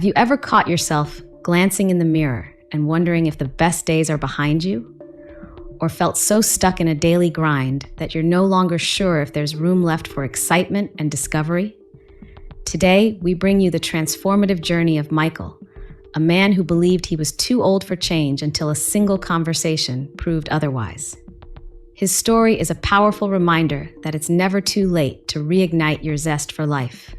Have you ever caught yourself glancing in the mirror and wondering if the best days are behind you? Or felt so stuck in a daily grind that you're no longer sure if there's room left for excitement and discovery? Today, we bring you the transformative journey of Michael, a man who believed he was too old for change until a single conversation proved otherwise. His story is a powerful reminder that it's never too late to reignite your zest for life.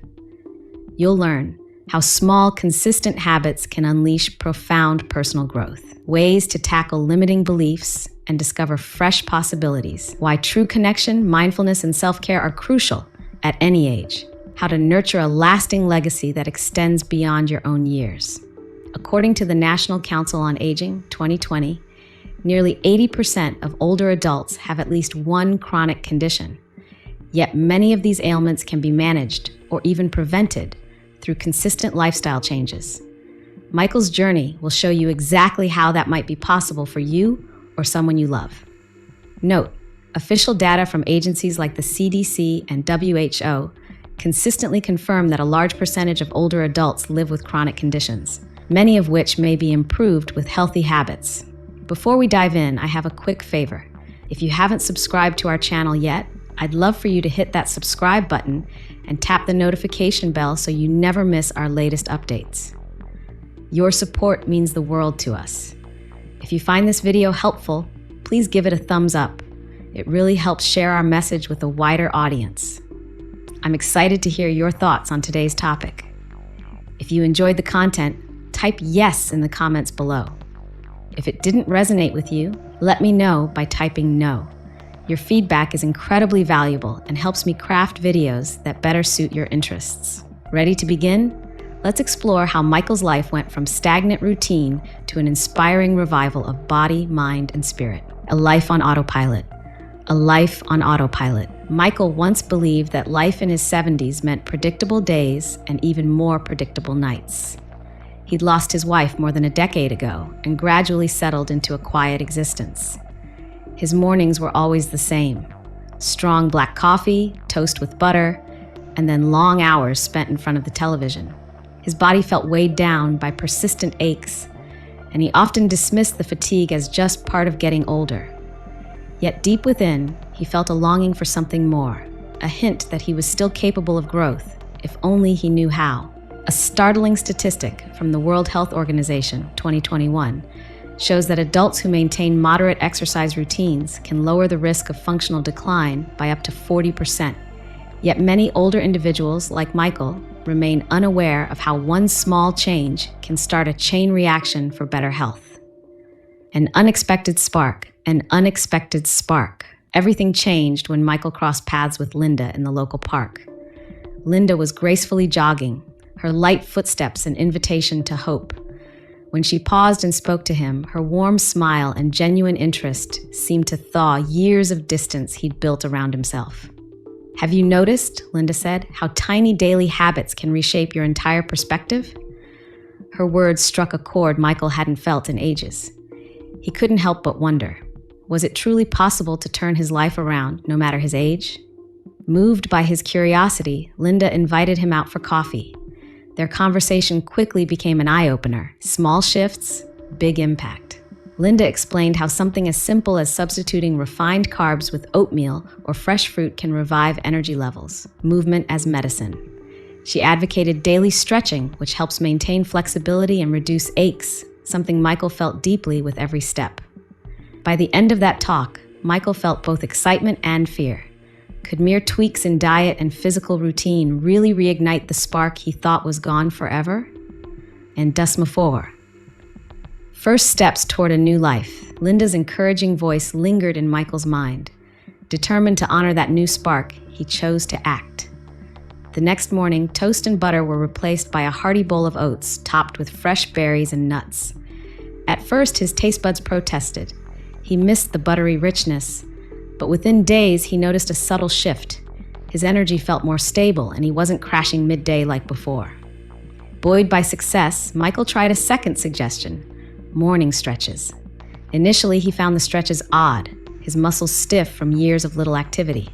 You'll learn how small, consistent habits can unleash profound personal growth, ways to tackle limiting beliefs and discover fresh possibilities, why true connection, mindfulness, and self-care are crucial at any age, how to nurture a lasting legacy that extends beyond your own years. According to the National Council on Aging 2020, nearly 80% of older adults have at least one chronic condition. Yet many of these ailments can be managed or even prevented through consistent lifestyle changes. Michael's journey will show you exactly how that might be possible for you or someone you love. Note, official data from agencies like the CDC and WHO consistently confirm that a large percentage of older adults live with chronic conditions, many of which may be improved with healthy habits. Before we dive in, I have a quick favor. If you haven't subscribed to our channel yet, I'd love for you to hit that subscribe button and tap the notification bell so you never miss our latest updates. Your support means the world to us. If you find this video helpful, please give it a thumbs up. It really helps share our message with a wider audience. I'm excited to hear your thoughts on today's topic. If you enjoyed the content, type yes in the comments below. If it didn't resonate with you, let me know by typing no. Your feedback is incredibly valuable and helps me craft videos that better suit your interests. Ready to begin? Let's explore how Michael's life went from stagnant routine to an inspiring revival of body, mind, and spirit. A life on autopilot. A life on autopilot. Michael once believed that life in his 70s meant predictable days and even more predictable nights. He'd lost his wife more than a decade ago and gradually settled into a quiet existence. His mornings were always the same: strong black coffee, toast with butter, and then long hours spent in front of the television. His body felt weighed down by persistent aches, and he often dismissed the fatigue as just part of getting older. Yet deep within, he felt a longing for something more, a hint that he was still capable of growth, if only he knew how. A startling statistic from the World Health Organization 2021 shows that adults who maintain moderate exercise routines can lower the risk of functional decline by up to 40%. Yet many older individuals, like Michael, remain unaware of how one small change can start a chain reaction for better health. An unexpected spark. Everything changed when Michael crossed paths with Linda in the local park. Linda was gracefully jogging, her light footsteps an invitation to hope. When she paused and spoke to him, her warm smile and genuine interest seemed to thaw years of distance he'd built around himself. "Have you noticed," Linda said, "how tiny daily habits can reshape your entire perspective?" Her words struck a chord Michael hadn't felt in ages. He couldn't help but wonder, was it truly possible to turn his life around, no matter his age? Moved by his curiosity, Linda invited him out for coffee. Their conversation quickly became an eye-opener. Small shifts, big impact. Linda explained how something as simple as substituting refined carbs with oatmeal or fresh fruit can revive energy levels. Movement as medicine. She advocated daily stretching, which helps maintain flexibility and reduce aches, something Michael felt deeply with every step. By the end of that talk, Michael felt both excitement and fear. Could mere tweaks in diet and physical routine really reignite the spark he thought was gone forever? And das me voor. First steps toward a new life. Linda's encouraging voice lingered in Michael's mind. Determined to honor that new spark, he chose to act. The next morning, toast and butter were replaced by a hearty bowl of oats topped with fresh berries and nuts. At first, his taste buds protested. He missed the buttery richness, but within days, he noticed a subtle shift. His energy felt more stable, and he wasn't crashing midday like before. Buoyed by success, Michael tried a second suggestion: morning stretches. Initially, he found the stretches odd, his muscles stiff from years of little activity.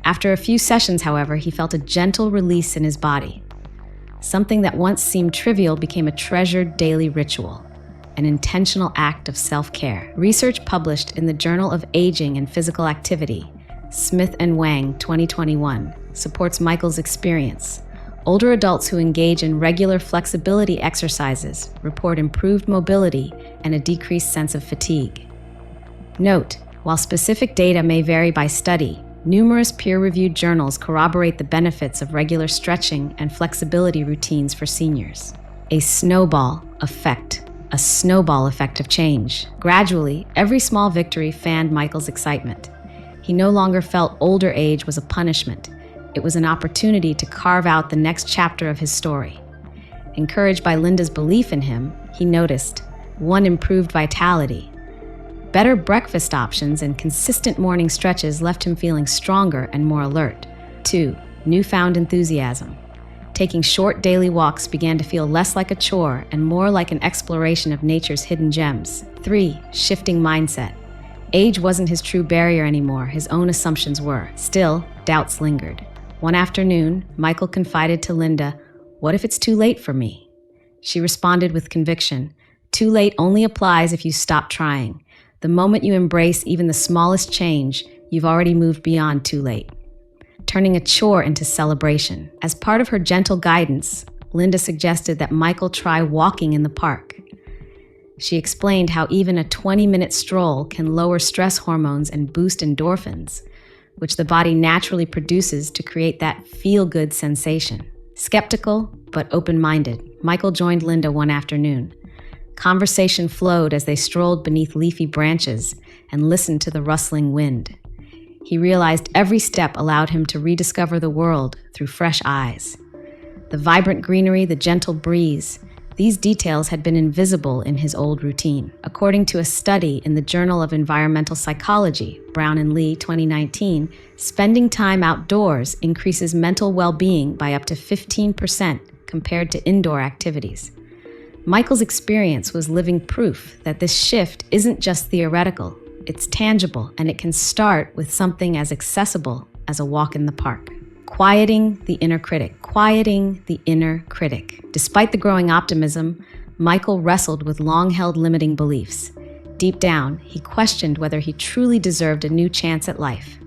After a few sessions, however, he felt a gentle release in his body. Something that once seemed trivial became a treasured daily ritual, an intentional act of self-care. Research published in the Journal of Aging and Physical Activity, Smith and Wang, 2021, supports Michael's experience. Older adults who engage in regular flexibility exercises report improved mobility and a decreased sense of fatigue. Note, while specific data may vary by study, numerous peer-reviewed journals corroborate the benefits of regular stretching and flexibility routines for seniors. A snowball effect of change. Gradually, every small victory fanned Michael's excitement. He no longer felt older age was a punishment. It was an opportunity to carve out the next chapter of his story. Encouraged by Linda's belief in him, he noticed 1. Improved vitality. Better breakfast options and consistent morning stretches left him feeling stronger and more alert. 2. Newfound enthusiasm. Taking short daily walks began to feel less like a chore and more like an exploration of nature's hidden gems. 3. Shifting mindset. Age wasn't his true barrier anymore, his own assumptions were. Still, doubts lingered. One afternoon, Michael confided to Linda, "What if it's too late for me?" She responded with conviction, "Too late only applies if you stop trying. The moment you embrace even the smallest change, you've already moved beyond too late." Turning a chore into celebration. As part of her gentle guidance, Linda suggested that Michael try walking in the park. She explained how even a 20-minute stroll can lower stress hormones and boost endorphins, which the body naturally produces to create that feel-good sensation. Skeptical but open-minded, Michael joined Linda one afternoon. Conversation flowed as they strolled beneath leafy branches and listened to the rustling wind. He realized every step allowed him to rediscover the world through fresh eyes. The vibrant greenery, the gentle breeze, these details had been invisible in his old routine. According to a study in the Journal of Environmental Psychology, Brown and Lee, 2019, spending time outdoors increases mental well-being by up to 15% compared to indoor activities. Michael's experience was living proof that this shift isn't just theoretical, it's tangible, and it can start with something as accessible as a walk in the park. Quieting the inner critic. Despite the growing optimism, Michael wrestled with long-held limiting beliefs. Deep down, he questioned whether he truly deserved a new chance at life.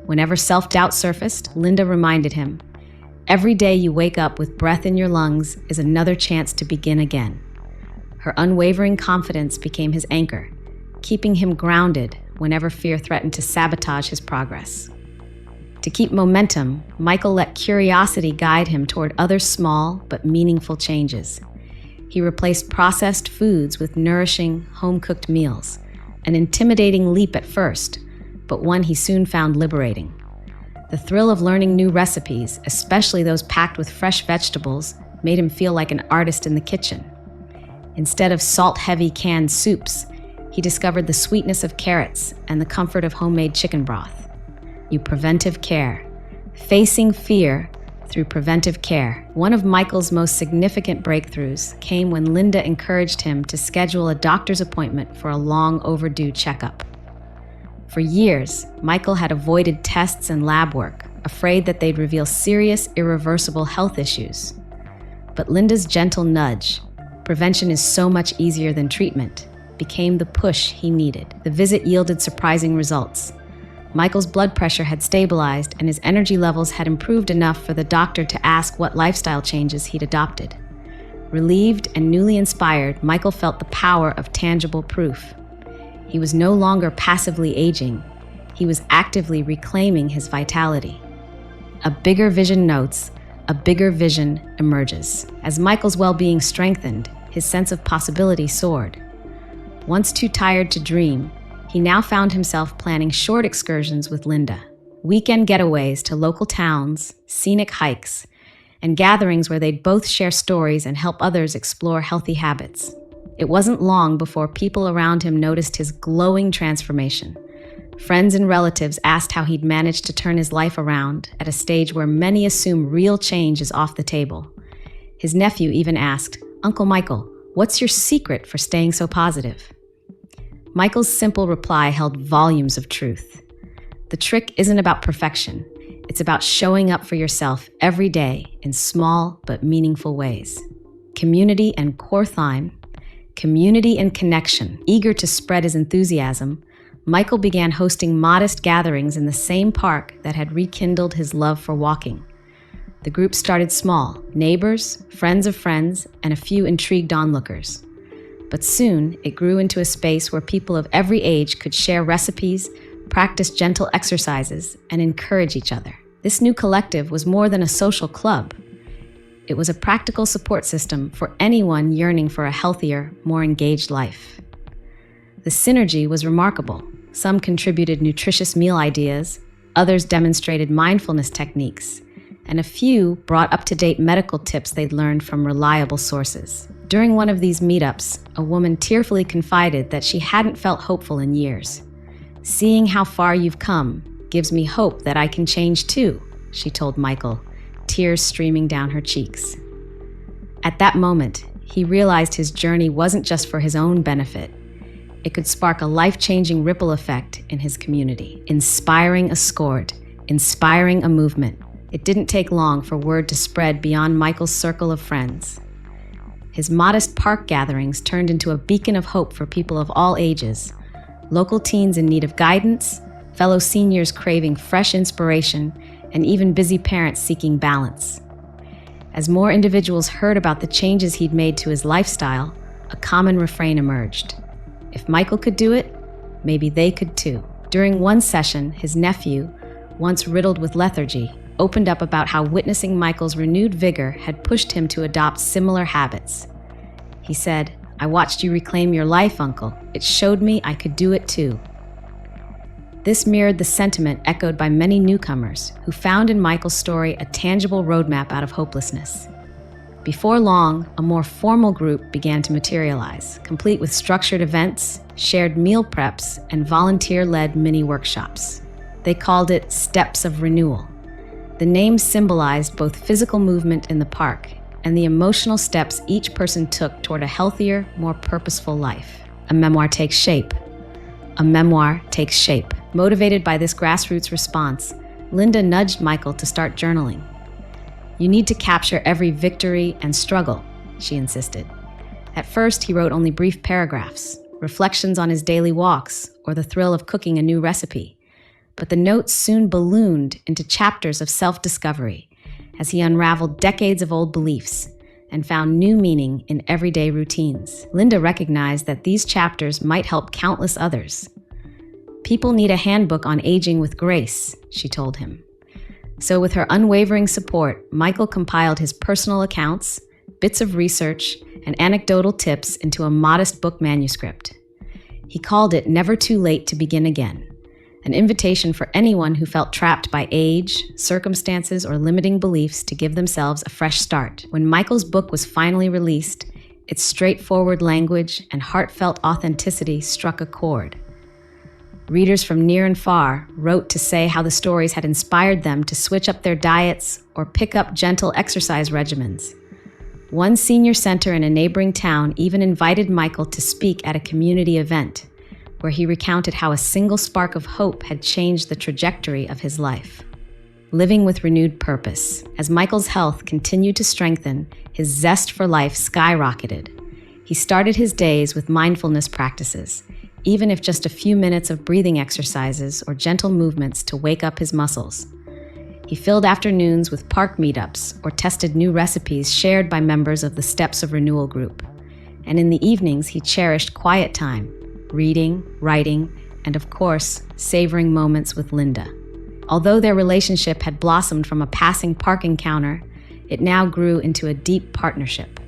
Whenever self-doubt surfaced, Linda reminded him, "Every day you wake up with breath in your lungs is another chance to begin again." Her unwavering confidence became his anchor, keeping him grounded whenever fear threatened to sabotage his progress. To keep momentum, Michael let curiosity guide him toward other small but meaningful changes. He replaced processed foods with nourishing, home-cooked meals, an intimidating leap at first, but one he soon found liberating. The thrill of learning new recipes, especially those packed with fresh vegetables, made him feel like an artist in the kitchen. Instead of salt-heavy canned soups, he discovered the sweetness of carrots and the comfort of homemade chicken broth. Preventive care. Facing fear through preventive care. One of Michael's most significant breakthroughs came when Linda encouraged him to schedule a doctor's appointment for a long overdue checkup. For years, Michael had avoided tests and lab work, afraid that they'd reveal serious, irreversible health issues. But Linda's gentle nudge, "Prevention is so much easier than treatment," became the push he needed. The visit yielded surprising results. Michael's blood pressure had stabilized and his energy levels had improved enough for the doctor to ask what lifestyle changes he'd adopted. Relieved and newly inspired, Michael felt the power of tangible proof. He was no longer passively aging. He was actively reclaiming his vitality. A bigger vision emerges. As Michael's well-being strengthened, his sense of possibility soared. Once too tired to dream, he now found himself planning short excursions with Linda, weekend getaways to local towns, scenic hikes, and gatherings where they'd both share stories and help others explore healthy habits. It wasn't long before people around him noticed his glowing transformation. Friends and relatives asked how he'd managed to turn his life around at a stage where many assume real change is off the table. His nephew even asked, "Uncle Michael, what's your secret for staying so positive?" Michael's simple reply held volumes of truth. The trick isn't about perfection. It's about showing up for yourself every day in small but meaningful ways. Community and core theme, community and connection. Eager to spread his enthusiasm, Michael began hosting modest gatherings in the same park that had rekindled his love for walking. The group started small, neighbors, friends of friends, and a few intrigued onlookers. But soon, it grew into a space where people of every age could share recipes, practice gentle exercises, and encourage each other. This new collective was more than a social club. It was a practical support system for anyone yearning for a healthier, more engaged life. The synergy was remarkable. Some contributed nutritious meal ideas, others demonstrated mindfulness techniques, and a few brought up-to-date medical tips they'd learned from reliable sources. During one of these meetups, a woman tearfully confided that she hadn't felt hopeful in years. "Seeing how far you've come gives me hope that I can change too," she told Michael, tears streaming down her cheeks. At that moment, he realized his journey wasn't just for his own benefit. It could spark a life-changing ripple effect in his community, inspiring a sport, inspiring a movement. It didn't take long for word to spread beyond Michael's circle of friends. His modest park gatherings turned into a beacon of hope for people of all ages, local teens in need of guidance, fellow seniors craving fresh inspiration, and even busy parents seeking balance. As more individuals heard about the changes he'd made to his lifestyle, a common refrain emerged. If Michael could do it, maybe they could too. During one session, his nephew, once riddled with lethargy, opened up about how witnessing Michael's renewed vigor had pushed him to adopt similar habits. He said, "I watched you reclaim your life, Uncle. It showed me I could do it too." This mirrored the sentiment echoed by many newcomers who found in Michael's story a tangible roadmap out of hopelessness. Before long, a more formal group began to materialize, complete with structured events, shared meal preps, and volunteer-led mini-workshops. They called it Steps of Renewal. The name symbolized both physical movement in the park and the emotional steps each person took toward a healthier, more purposeful life. A memoir takes shape. A memoir takes shape. Motivated by this grassroots response, Linda nudged Michael to start journaling. "You need to capture every victory and struggle," she insisted. At first, he wrote only brief paragraphs, reflections on his daily walks or the thrill of cooking a new recipe. But the notes soon ballooned into chapters of self-discovery as he unraveled decades of old beliefs and found new meaning in everyday routines. Linda recognized that these chapters might help countless others. "People need a handbook on aging with grace," she told him. So with her unwavering support, Michael compiled his personal accounts, bits of research, and anecdotal tips into a modest book manuscript. He called it Never Too Late to Begin Again, an invitation for anyone who felt trapped by age, circumstances, or limiting beliefs to give themselves a fresh start. When Michael's book was finally released, its straightforward language and heartfelt authenticity struck a chord. Readers from near and far wrote to say how the stories had inspired them to switch up their diets or pick up gentle exercise regimens. One senior center in a neighboring town even invited Michael to speak at a community event, where he recounted how a single spark of hope had changed the trajectory of his life. Living with renewed purpose. As Michael's health continued to strengthen, his zest for life skyrocketed. He started his days with mindfulness practices, even if just a few minutes of breathing exercises or gentle movements to wake up his muscles. He filled afternoons with park meetups or tested new recipes shared by members of the Steps of Renewal group. And in the evenings, he cherished quiet time, reading, writing, and of course, savoring moments with Linda. Although their relationship had blossomed from a passing park encounter, it now grew into a deep partnership.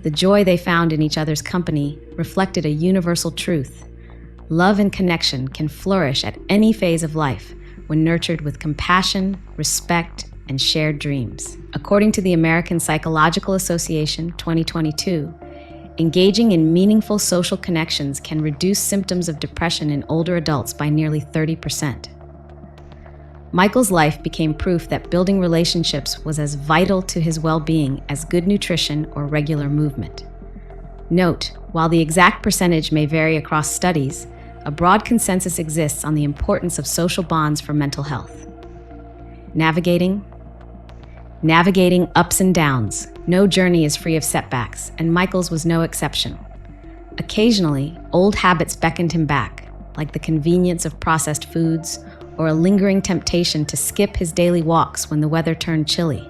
The joy they found in each other's company reflected a universal truth. Love and connection can flourish at any phase of life when nurtured with compassion, respect, and shared dreams. According to the American Psychological Association 2022, engaging in meaningful social connections can reduce symptoms of depression in older adults by nearly 30%. Michael's life became proof that building relationships was as vital to his well-being as good nutrition or regular movement. Note, while the exact percentage may vary across studies, a broad consensus exists on the importance of social bonds for mental health. Navigating ups and downs. No journey is free of setbacks, and Michael's was no exception. Occasionally, old habits beckoned him back, like the convenience of processed foods or a lingering temptation to skip his daily walks when the weather turned chilly.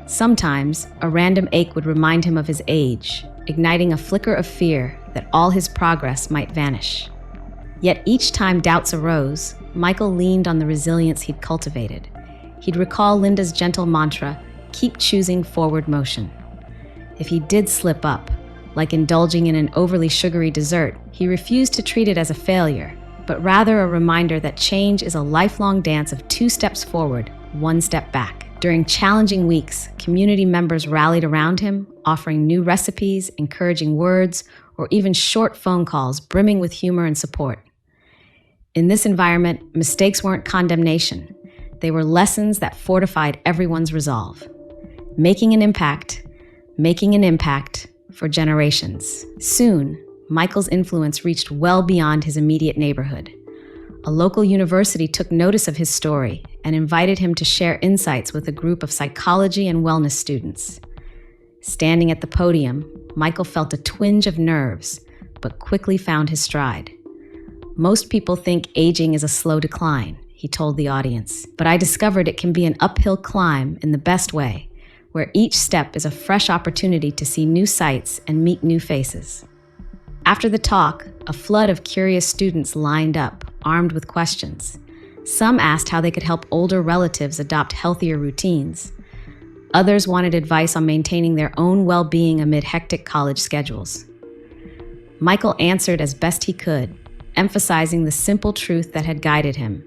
Sometimes, a random ache would remind him of his age, igniting a flicker of fear that all his progress might vanish. Yet each time doubts arose, Michael leaned on the resilience he'd cultivated. He'd recall Linda's gentle mantra, "Keep choosing forward motion." If he did slip up, like indulging in an overly sugary dessert, he refused to treat it as a failure, but rather a reminder that change is a lifelong dance of 2 steps forward, 1 step back. During challenging weeks, community members rallied around him, offering new recipes, encouraging words, or even short phone calls brimming with humor and support. In this environment, mistakes weren't condemnation. They were lessons that fortified everyone's resolve. Making an impact for generations. Soon, Michael's influence reached well beyond his immediate neighborhood. A local university took notice of his story and invited him to share insights with a group of psychology and wellness students. Standing at the podium, Michael felt a twinge of nerves, but quickly found his stride. "Most people think aging is a slow decline," he told the audience, "but I discovered it can be an uphill climb in the best way, where each step is a fresh opportunity to see new sights and meet new faces." After the talk, a flood of curious students lined up, armed with questions. Some asked how they could help older relatives adopt healthier routines. Others wanted advice on maintaining their own well-being amid hectic college schedules. Michael answered as best he could, emphasizing the simple truth that had guided him.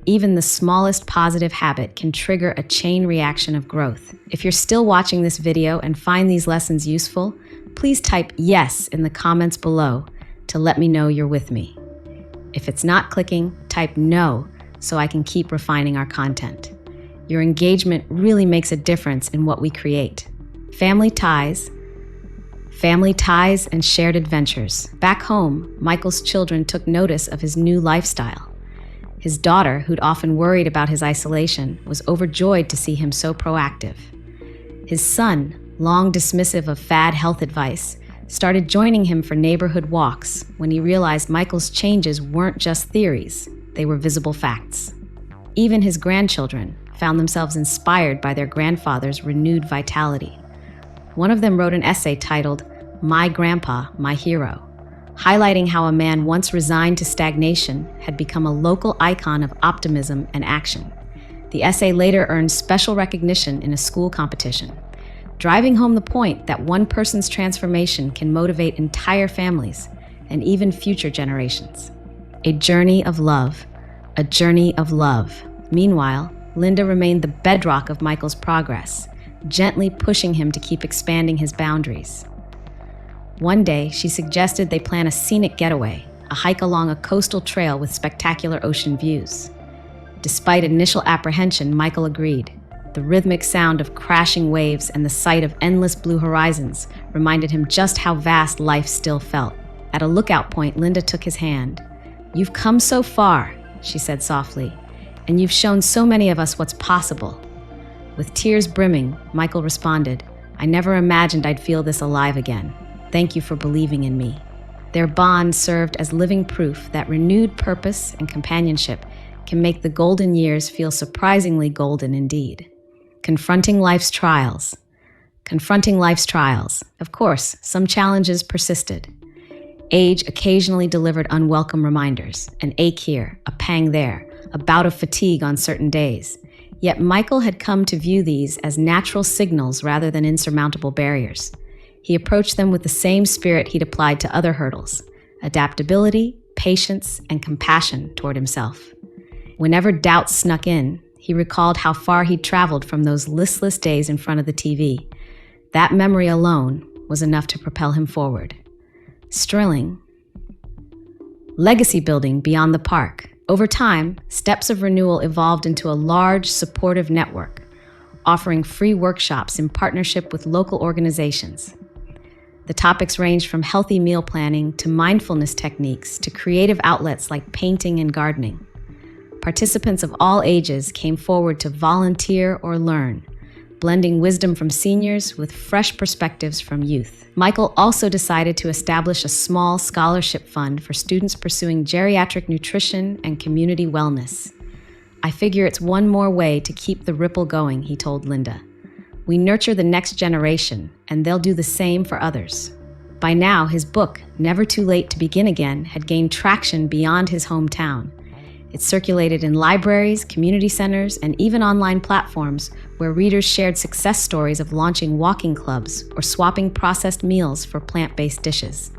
Even the smallest positive habit can trigger a chain reaction of growth. If you're still watching this video and find these lessons useful, please type "yes" in the comments below to let me know you're with me. If it's not clicking, type "no" so I can keep refining our content. Your engagement really makes a difference in what we create. Family ties and shared adventures. Back home, Michael's children took notice of his new lifestyle. His daughter, who'd often worried about his isolation, was overjoyed to see him so proactive. His son, long dismissive of fad health advice, started joining him for neighborhood walks when he realized Michael's changes weren't just theories, they were visible facts. Even his grandchildren found themselves inspired by their grandfather's renewed vitality. One of them wrote an essay titled, "My Grandpa, My Hero," highlighting how a man once resigned to stagnation had become a local icon of optimism and action. The essay later earned special recognition in a school competition, driving home the point that one person's transformation can motivate entire families and even future generations. A journey of love. Meanwhile, Linda remained the bedrock of Michael's progress, gently pushing him to keep expanding his boundaries. One day, she suggested they plan a scenic getaway, a hike along a coastal trail with spectacular ocean views. Despite initial apprehension, Michael agreed. The rhythmic sound of crashing waves and the sight of endless blue horizons reminded him just how vast life still felt. At a lookout point, Linda took his hand. "You've come so far," she said softly, "and you've shown so many of us what's possible." With tears brimming, Michael responded, "I never imagined I'd feel this alive again. Thank you for believing in me." Their bond served as living proof that renewed purpose and companionship can make the golden years feel surprisingly golden indeed. Confronting life's trials. Of course, some challenges persisted. Age occasionally delivered unwelcome reminders, an ache here, a pang there, a bout of fatigue on certain days. Yet Michael had come to view these as natural signals rather than insurmountable barriers. He approached them with the same spirit he'd applied to other hurdles: adaptability, patience, and compassion toward himself. Whenever doubts snuck in, he recalled how far he'd traveled from those listless days in front of the TV. That memory alone was enough to propel him forward. Strilling. Legacy building beyond the park. Over time, Steps of Renewal evolved into a large, supportive network, offering free workshops in partnership with local organizations. The topics ranged from healthy meal planning to mindfulness techniques to creative outlets like painting and gardening. Participants of all ages came forward to volunteer or learn, blending wisdom from seniors with fresh perspectives from youth. Michael also decided to establish a small scholarship fund for students pursuing geriatric nutrition and community wellness. "I figure it's one more way to keep the ripple going," he told Linda. "We nurture the next generation, and they'll do the same for others." By now, his book, Never Too Late to Begin Again, had gained traction beyond his hometown. It circulated in libraries, community centers, and even online platforms where readers shared success stories of launching walking clubs or swapping processed meals for plant-based dishes.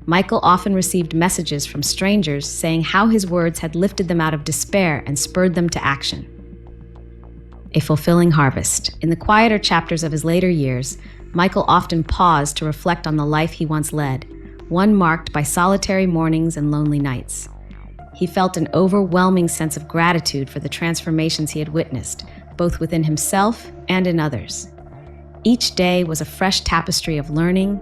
Michael often received messages from strangers saying how his words had lifted them out of despair and spurred them to action. A fulfilling harvest. In the quieter chapters of his later years, Michael often paused to reflect on the life he once led, one marked by solitary mornings and lonely nights. He felt an overwhelming sense of gratitude for the transformations he had witnessed, both within himself and in others. Each day was a fresh tapestry of learning,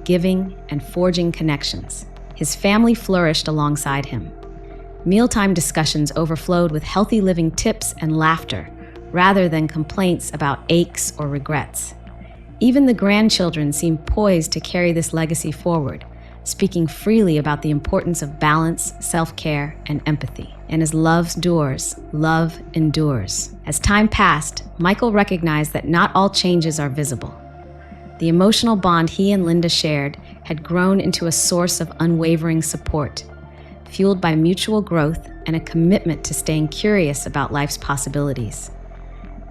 giving, and forging connections. His family flourished alongside him. Mealtime discussions overflowed with healthy living tips and laughter, rather than complaints about aches or regrets. Even the grandchildren seemed poised to carry this legacy forward, speaking freely about the importance of balance, self-care, and empathy. And as love endures. As time passed, Michael recognized that not all changes are visible. The emotional bond he and Linda shared had grown into a source of unwavering support, fueled by mutual growth and a commitment to staying curious about life's possibilities.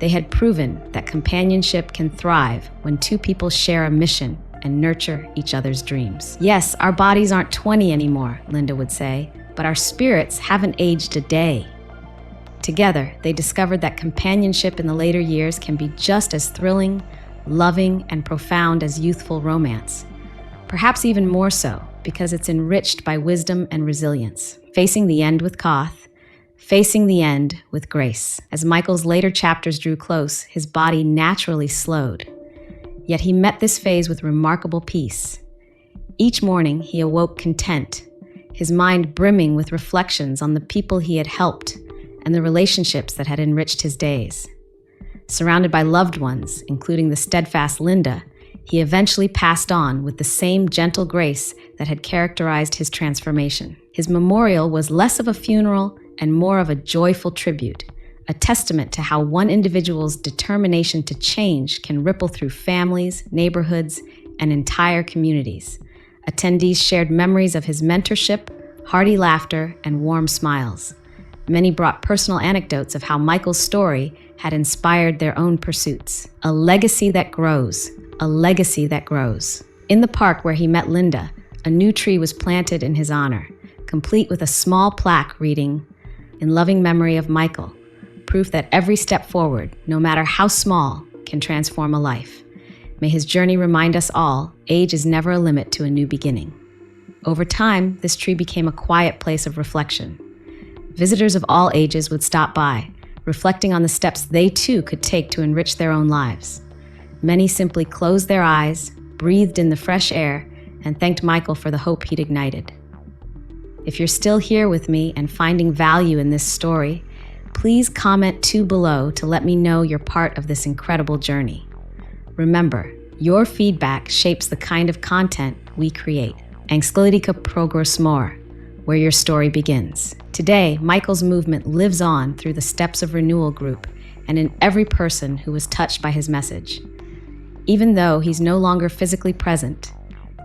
They had proven that companionship can thrive when two people share a mission and nurture each other's dreams. "Yes, our bodies aren't 20 anymore," Linda would say, "but our spirits haven't aged a day." Together, they discovered that companionship in the later years can be just as thrilling, loving, and profound as youthful romance. Perhaps even more so, because it's enriched by wisdom and resilience. Facing the end with Koth, facing the end with grace. As Michael's later chapters drew close, his body naturally slowed. Yet he met this phase with remarkable peace. Each morning, he awoke content, his mind brimming with reflections on the people he had helped and the relationships that had enriched his days. Surrounded by loved ones, including the steadfast Linda, he eventually passed on with the same gentle grace that had characterized his transformation. His memorial was less of a funeral and more of a joyful tribute, a testament to how one individual's determination to change can ripple through families, neighborhoods, and entire communities. Attendees shared memories of his mentorship, hearty laughter, and warm smiles. Many brought personal anecdotes of how Michael's story had inspired their own pursuits. A legacy that grows, a legacy that grows. In the park where he met Linda, a new tree was planted in his honor, complete with a small plaque reading, "In loving memory of Michael," proof that every step forward, no matter how small, can transform a life. May his journey remind us all, age is never a limit to a new beginning. Over time, this tree became a quiet place of reflection. Visitors of all ages would stop by, reflecting on the steps they too could take to enrich their own lives. Many simply closed their eyes, breathed in the fresh air, and thanked Michael for the hope he'd ignited. If you're still here with me and finding value in this story, please comment below to let me know you're part of this incredible journey. Remember, your feedback shapes the kind of content we create. Sexuality progress more, where your story begins. Today, Michael's movement lives on through the Steps of Renewal group and in every person who was touched by his message. Even though he's no longer physically present,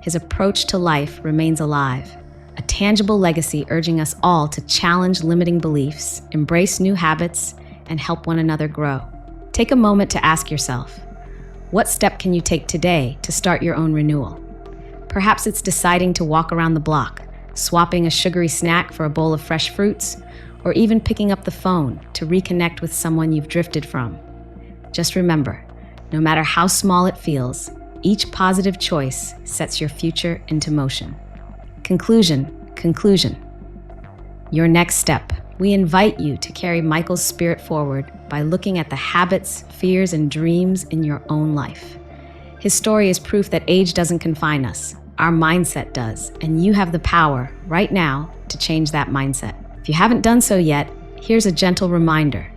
his approach to life remains alive, a tangible legacy urging us all to challenge limiting beliefs, embrace new habits, and help one another grow. Take a moment to ask yourself, what step can you take today to start your own renewal? Perhaps it's deciding to walk around the block, swapping a sugary snack for a bowl of fresh fruits, or even picking up the phone to reconnect with someone you've drifted from. Just remember, no matter how small it feels, each positive choice sets your future into motion. Conclusion. Your next step. We invite you to carry Michael's spirit forward by looking at the habits, fears, and dreams in your own life. His story is proof that age doesn't confine us. Our mindset does, and you have the power right now to change that mindset. If you haven't done so yet, Here's a gentle reminder.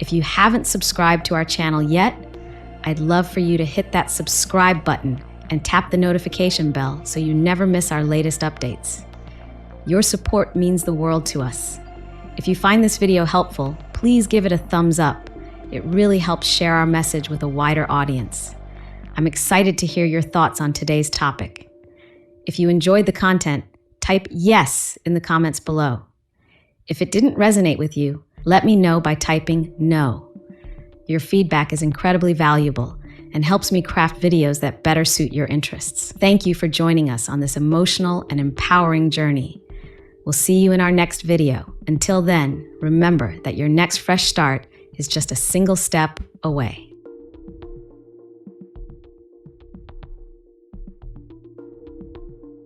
If you haven't subscribed to our channel yet, I'd love for you to hit that subscribe button and tap the notification bell so you never miss our latest updates. Your support means the world to us. If you find this video helpful, please give it a thumbs up. It really helps share our message with a wider audience. I'm excited to hear your thoughts on today's topic. If you enjoyed the content, type yes in the comments below. If it didn't resonate with you, let me know by typing no. Your feedback is incredibly valuable and helps me craft videos that better suit your interests. Thank you for joining us on this emotional and empowering journey. We'll see you in our next video. Until then, remember that your next fresh start is just a single step away.